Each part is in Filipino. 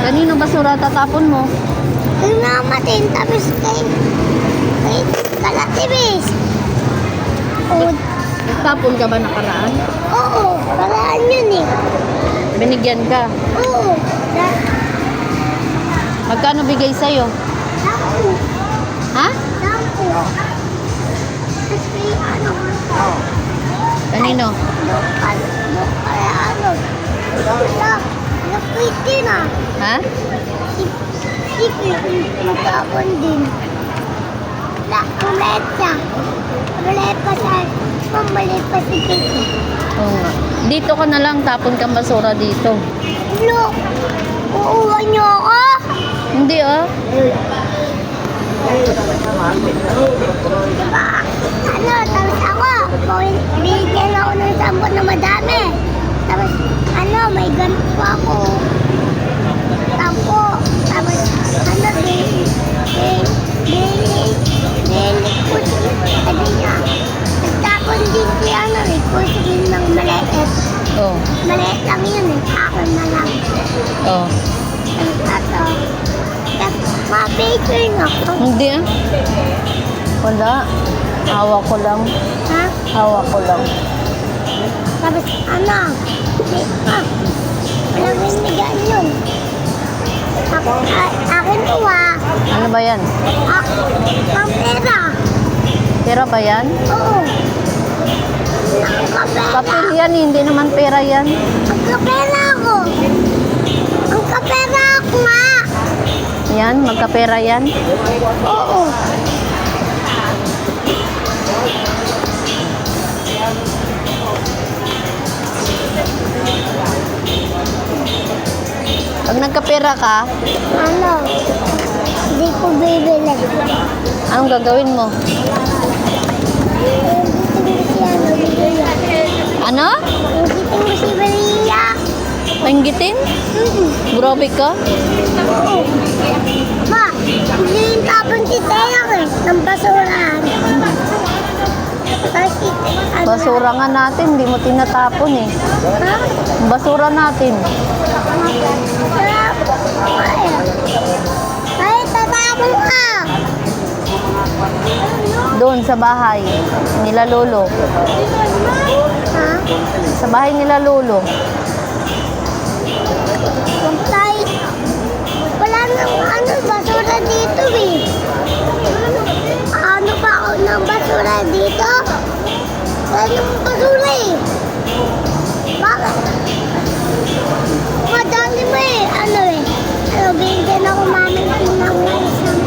Kanino basura tatapon mo? Yung namatin, tapos kay kalatibis. Oo, Tapon ka ba nakaraan? oo, paraan yun eh. Binigyan ka. Oo, Magkano bigay sa'yo? sampu, Ha? sampu. Tapos kay ano, Kanino? wala, nakwiti na. Ha? Sige, matapon din. Ulit siya. Ulit pa siya. Pambalik pa si Kiki. Oo nga. Dito ka na lang, tapon kang basura dito. Look, uuwa niyo ako? Hindi ah. Diba? Ano, tapos ako, bigyan ako ng sampo na madami. Tapos, ano, may ganito pa ako. Sampo. Tapos, ano, sabi niya, nagtapon din si ano, rin ng maliit. Oh. Maliit lang yun eh, ako na lang. Oh. Tapos, ma-baking ako. Hindi ah. Wala. Hawa ko lang. Ha? Hawa ko lang. Tapos, ano? Walang hinigaan yun. Akin to Ano ba yan? Ang pera. Pera ba yan? Oo. Ang kapera. Papel yan, hindi naman pera yan. Ang kapera ako. Ang kapera ako nga. Yan, magkapera yan. Oo. Pag nagkapera ka, Ano? Hindi ko bibili. anong gagawin mo? Giting mo si ano, Maria. Ano? Giting mo si Maria. Panggitin? Grabe ka? Oo. Ma, hindi yung tapon si Teo eh, ng basurahan. Kasi, ano, Basura nga natin, hindi mo tinatapon eh. ha? Basura natin. Ay, tatapon ka! Doon sa bahay nila lolo. Ha? Sa bahay nila lolo. Tay, wala nang ano, basura dito eh. Ano pa ako ng basura dito? Wala nang basura eh. Bakit? Madami mo eh. Ano eh. Ano, binigyan ako mami ng isang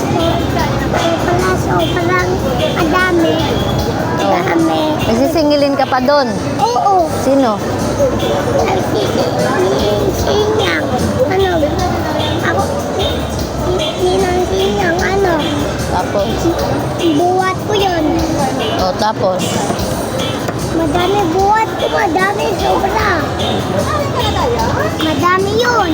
so parang madami. Madami. Nagsisingilin ka pa doon. Oo. Sino? Sinyang. Ano? Ako. Ninang sinyang. Ano? Tapos? Buwat ko yun. O, tapos? Madami buwat ko. Madami sobra. Madami yun.